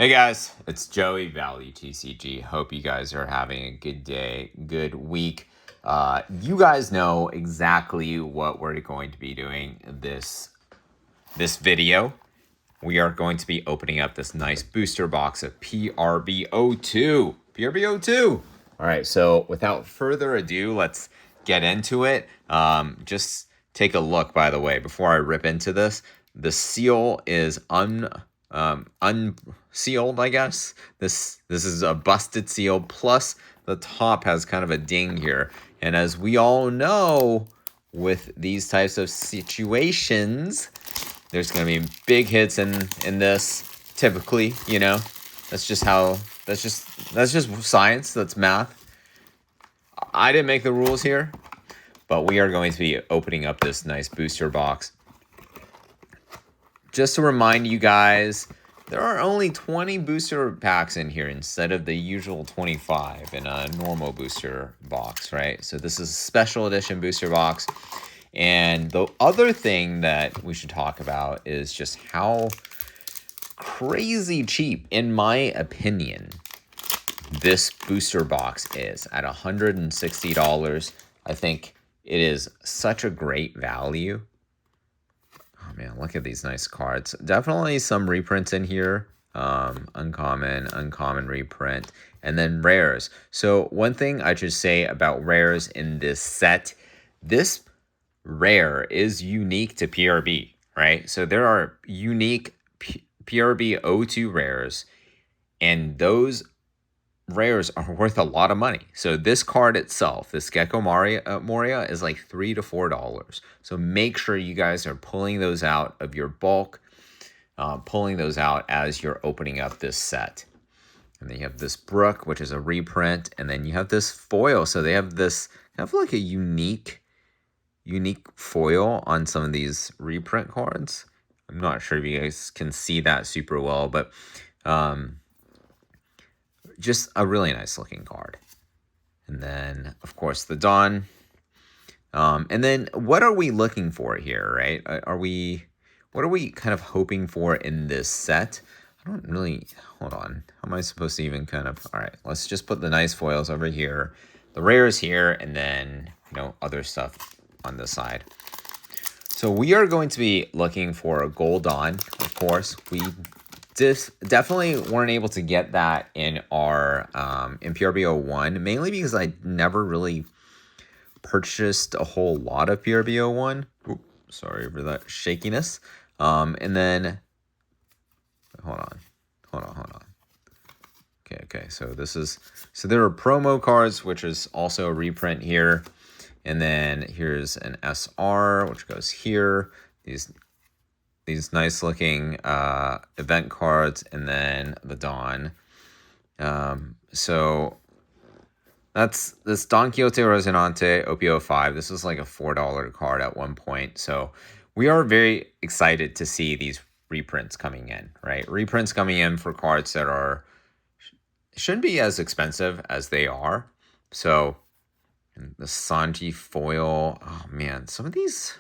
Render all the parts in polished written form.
Hey guys, it's Joey Value TCG. Hope you guys are having a good day, good week. You guys know exactly what we're going to be doing this video. We are going to be opening up this nice booster box of PRB02. PRB02. All right, so without further ado, let's get into it. Just take a look, by the way, before I rip into this. The seal is unsealed, I guess. This is a busted seal, plus the top has kind of a ding here. And as we all know, with these types of situations, there's going to be big hits in this, typically, you know. That's just science, that's math. I didn't make the rules here, but we are going to be opening up this nice booster box. Just to remind you guys, there are only 20 booster packs in here instead of the usual 25 in a normal booster box, right? So this is a special edition booster box. And the other thing that we should talk about is just how crazy cheap, in my opinion, this booster box is at $160. I think it is such a great value. Oh man, look at these nice cards. Definitely some reprints in here. Uncommon reprint, and then rares. So one thing I should say about rares in this set, this rare is unique to PRB, right? So there are unique PRB02 rares, and those rares are worth a lot of money. So this card itself, this Gecko Moria, is like $3 to $4. So make sure you guys are pulling those out of your bulk, pulling those out as you're opening up this set. And then you have this Brook, which is a reprint, and then you have this foil. So they have this kind of like a unique foil on some of these reprint cards. I'm not sure if you guys can see that super well, but just a really nice looking card. And then, of course, the Dawn. And then what are we looking for here, right? What are we kind of hoping for in this set? I don't really, hold on. How am I supposed to even kind of, all right, let's just put the nice foils over here, the rares here, and then, other stuff on the side. So we are going to be looking for a Gold Dawn, of course. We definitely weren't able to get that in our in PRB01, mainly because I never really purchased a whole lot of PRB01. Oops, sorry for that shakiness. And then hold on. Okay. So there are promo cards, which is also a reprint here. And then here's an SR, which goes here. These nice looking event cards, and then the Dawn. So that's this Don Quixote Rocinante OP05. This was like a $4 card at one point. So we are very excited to see these reprints coming in, right? Reprints coming in for cards that shouldn't be as expensive as they are. So the Sanji foil, oh man, some of these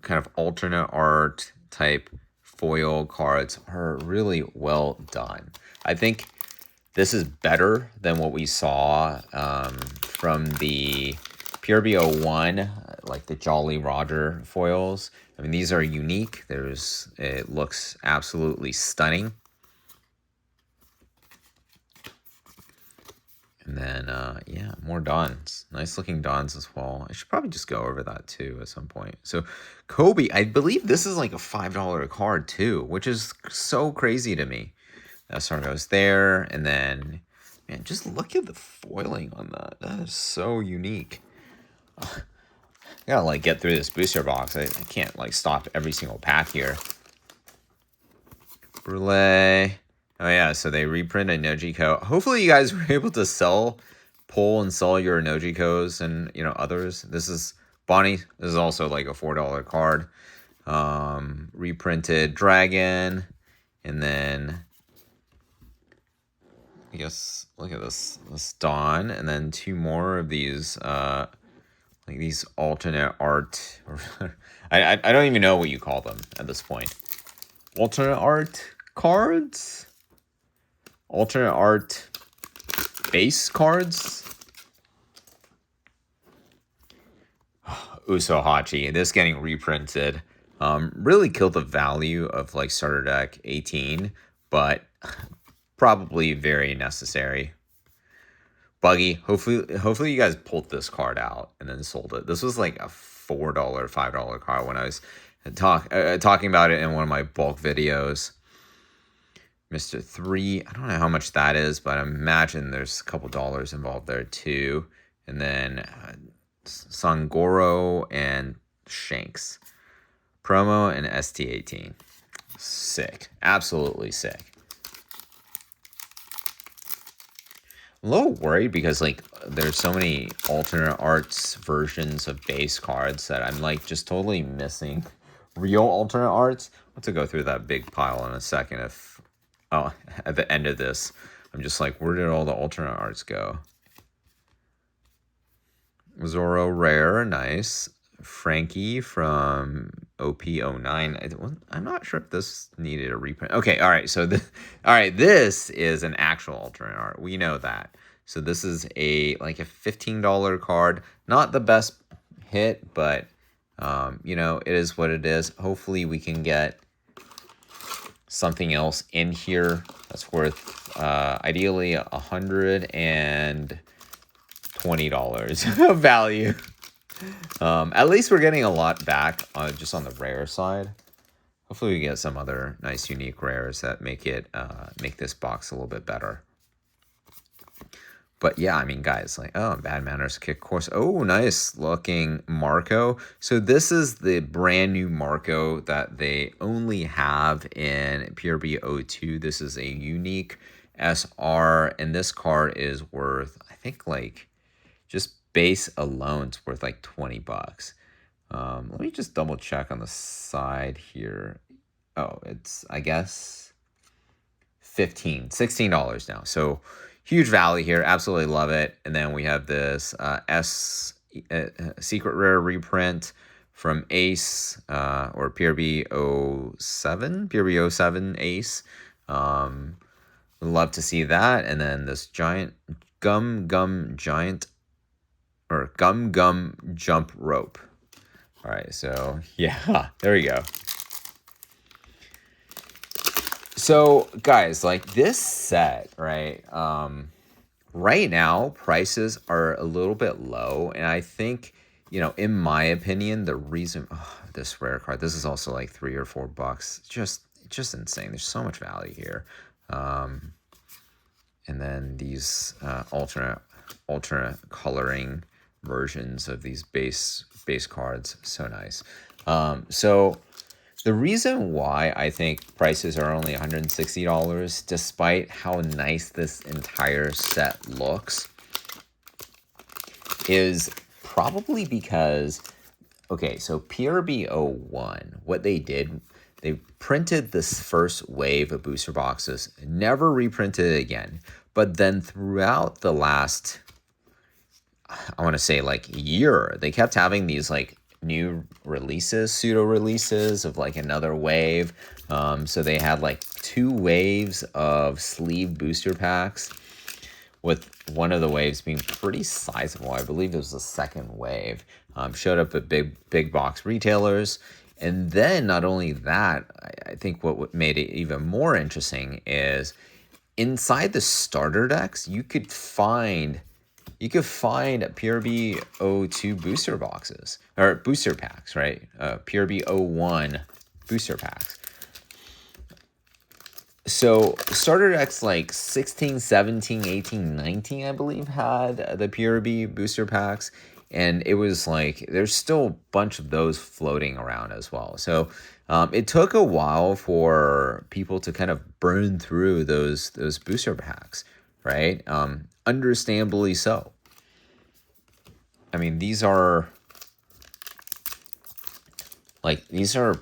kind of alternate art type foil cards are really well done. I think this is better than what we saw from the PRB01, like the Jolly Roger foils. I mean, these are unique. It looks absolutely stunning. And then, more Dons. Nice looking Dons as well. I should probably just go over that too at some point. So, Kobe, I believe this is like a $5 card too, which is so crazy to me. SR goes there. And then, man, just look at the foiling on that. That is so unique. I gotta, get through this booster box. I can't, stop every single pack here. Brulee. Oh yeah, so they reprint a Nojiko. Hopefully you guys were able to pull and sell your Nojikos and others. This is Bonnie. This is also like a $4 card. Reprinted Dragon, and then I guess look at this Dawn, and then two more of these these alternate art. I don't even know what you call them at this point. alternate art cards, alternate art base cards. Usohachi, this getting reprinted, really killed the value of like starter deck 18, but probably very necessary. Buggy, hopefully you guys pulled this card out and then sold it. This was like a $4, $5 card when I was talking about it in one of my bulk videos. Mr. 3, I don't know how much that is, but I imagine there's a couple dollars involved there too. And then Sangoro and Shanks. Promo and ST18. Sick. Absolutely sick. A little worried because like there's so many alternate arts versions of base cards that I'm like just totally missing real alternate arts. I'll have to go through that big pile in a second if at the end of this I'm just like, where did all the alternate arts go? Zoro rare, nice. Frankie from OP09. I'm not sure if this needed a reprint. Okay, all right. So this is an actual alternate art. We know that. So this is a $15 card. Not the best hit, but you know, it is what it is. Hopefully we can get something else in here that's worth ideally $120 of value. At least we're getting a lot back just on the rare side. Hopefully we get some other nice unique rares that make it make this box a little bit better. But yeah, I mean, guys, like, oh, Bad Manners Kick Course. Oh, nice looking Marco. So this is the brand new Marco that they only have in PRB02. This is a unique SR, and this card is worth, I think, like, just base alone, it's worth like $20. Let me just double check on the side here. Oh, it's, I guess, $16 now. So huge value here. Absolutely love it. And then we have this secret rare reprint from Ace or PRB07 Ace. Love to see that. And then this giant gum giant or gum jump rope. All right, so yeah, there we go. So guys, like this set, right? Right now prices are a little bit low, and I think, you know, in my opinion, the reason this rare card, this is also like $3 or $4, just insane. There's so much value here. And then these alternate coloring versions of these base cards, so nice. So the reason why I think prices are only $160, despite how nice this entire set looks, is probably because, okay, so PRB01, what they did, they printed this first wave of booster boxes, never reprinted it again. But then throughout the last, I want to say like year, they kept having these like new releases, pseudo releases of like another wave. So they had like 2 waves of sleeve booster packs, with one of the waves being pretty sizable. I believe it was the second wave. Showed up at big box retailers. And then not only that, I think what made it even more interesting is inside the starter decks, you could find PRB02 booster boxes, or booster packs, right? PRB01 booster packs. So starter decks like 16, 17, 18, 19, I believe, had the PRB booster packs. And it was like, there's still a bunch of those floating around as well. So it took a while for people to kind of burn through those booster packs, right? Understandably so. I mean, these are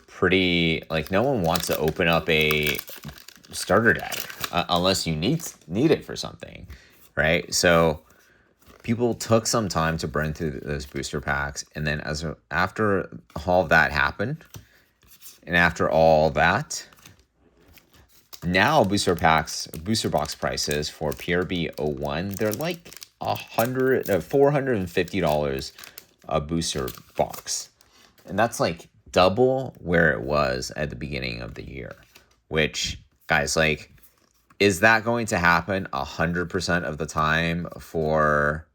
pretty, like, no one wants to open up a starter deck unless you need it for something, right? So people took some time to burn through those booster packs, and then after all that happened, and after all that, Now booster box prices for PRB01, they're like $450 a booster box. And that's like double where it was at the beginning of the year. Which, guys, like, is that going to happen 100% of the time for...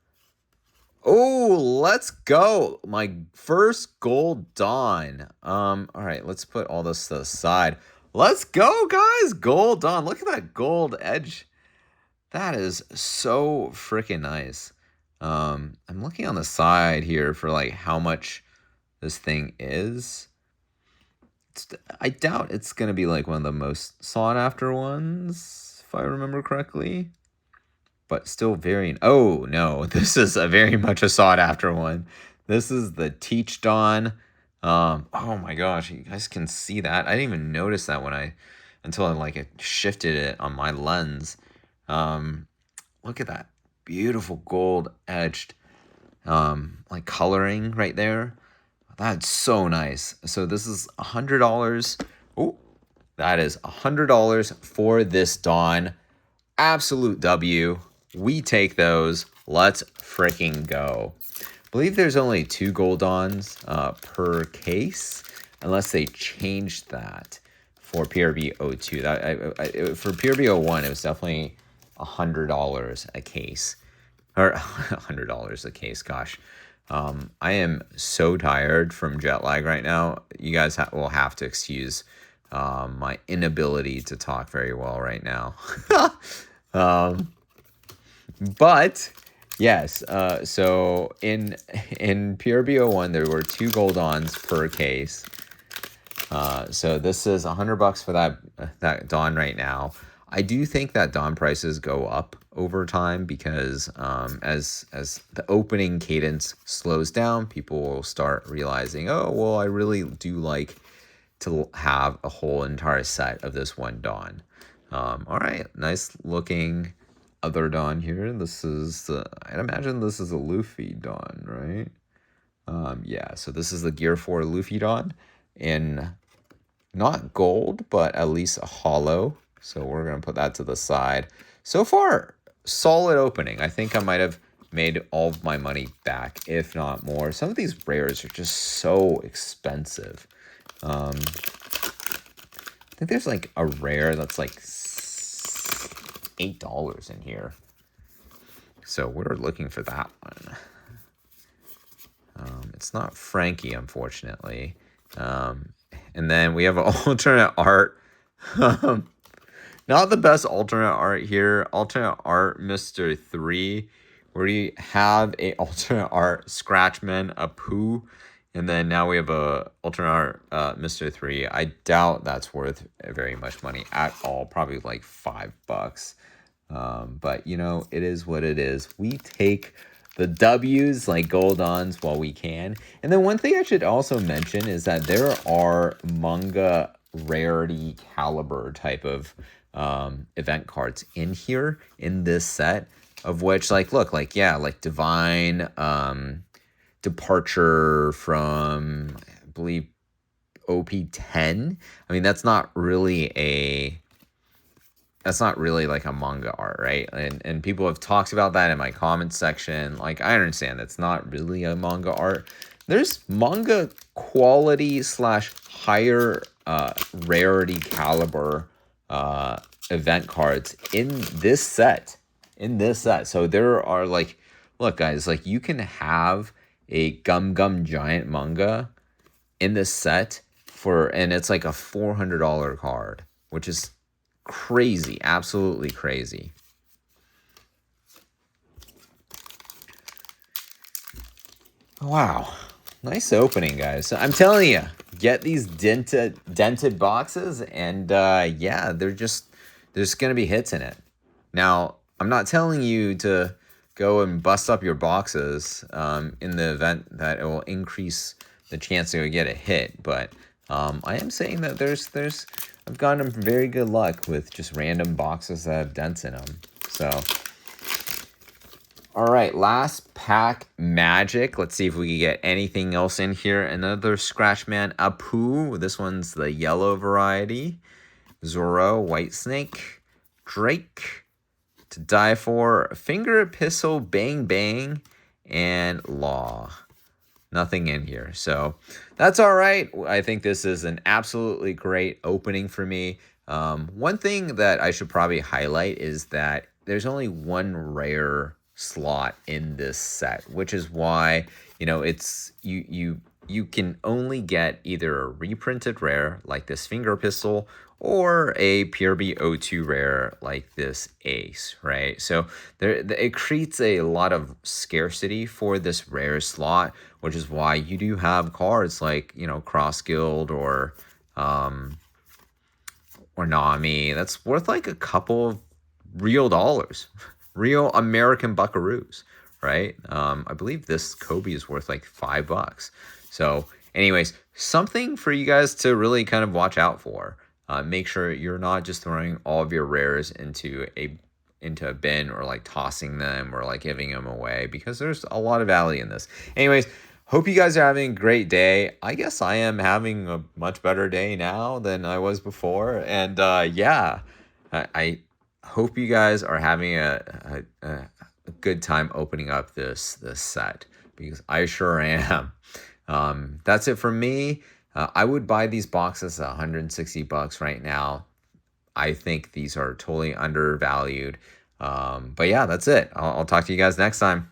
Oh, let's go. My first gold Dawn. All right, let's put all this to the side. Let's go, guys. Gold Dawn. Look at that gold edge. That is so freaking nice. I'm looking on the side here for like how much this thing is. I doubt it's going to be like one of the most sought after ones, if I remember correctly. But still very... Oh, no. This is a very much a sought-after one. This is the Teach Dawn. Oh, my gosh. You guys can see that. I didn't even notice that until I, like, shifted it on my lens. Look at that. Beautiful gold-edged, like, coloring right there. That's so nice. So this is $100. Oh, that is $100 for this Dawn. Absolute W. We take those. Let's freaking go. I believe there's only 2 gold Dawns per case, unless they changed that for PRB02. For PRB01, it was definitely $100 a case. Or $100 a case, gosh. I am so tired from jet lag right now. You guys will have to excuse my inability to talk very well right now. But yes, so in PRB01 there were 2 gold Dawns per case. So this is $100 for that Dawn right now. I do think that Dawn prices go up over time because as the opening cadence slows down, people will start realizing, oh, well, I really do like to have a whole entire set of this one Dawn. All right, nice looking other Dawn here. This is, I'd imagine this is a Luffy Dawn, right? Yeah, so this is the Gear 4 Luffy Dawn in not gold, but at least a hollow. So we're going to put that to the side. So far, solid opening. I think I might have made all of my money back, if not more. Some of these rares are just so expensive. I think there's like a rare that's like $8 in here. So we're looking for that one. It's not Frankie, unfortunately. And then we have an alternate art. Not the best alternate art here. Alternate art Mr. 3. Where we have a alternate art Scratchman, a Pooh. And then now we have a alternate art Mr. 3. I doubt that's worth very much money at all. Probably like $5. But, you know, it is what it is. We take the W's like gold Dawns while we can. And then one thing I should also mention is that there are manga rarity caliber type of event cards in here in this set, of which, like, look, like, yeah, like Divine Departure from, I believe, OP10. I mean, that's not really like a manga art, right? And people have talked about that in my comments section. Like, I understand that's not really a manga art. There's manga quality / higher rarity caliber event cards in this set. So there are, like, look, guys, like, you can have a Gum Giant manga in this set and it's like a $400 card, which is crazy, absolutely crazy. Wow, nice opening, guys. So I'm telling you, get these dented boxes, and yeah, there's gonna be hits in it. Now, I'm not telling you to go and bust up your boxes in the event that it will increase the chance that you get a hit, but I am saying that I've gotten very good luck with just random boxes that have dents in them. So, all right, last pack magic. Let's see if we can get anything else in here. Another Scratchman Apu. This one's the yellow variety. Zoro, White Snake, Drake, To Die For, Finger Epistle, Bang Bang, and Law. Nothing in here. So that's all right. I think this is an absolutely great opening for me. One thing that I should probably highlight is that there's only one rare slot in this set, which is why, it's you can only get either a reprinted rare like this Finger Pistol or a PRB02 rare like this Ace, right? So it creates a lot of scarcity for this rare slot, which is why you do have cards like, Cross Guild or Nami that's worth like a couple of real dollars, real American buckaroos, right? I believe this Kobe is worth like $5. So anyways, something for you guys to really kind of watch out for. Make sure you're not just throwing all of your rares into a bin or like tossing them or like giving them away, because there's a lot of value in this. Anyways, hope you guys are having a great day. I guess I am having a much better day now than I was before. And yeah, I hope you guys are having a good time opening up this set, because I sure am. That's it from me. I would buy these boxes at $160 right now. I think these are totally undervalued. But yeah, that's it. I'll talk to you guys next time.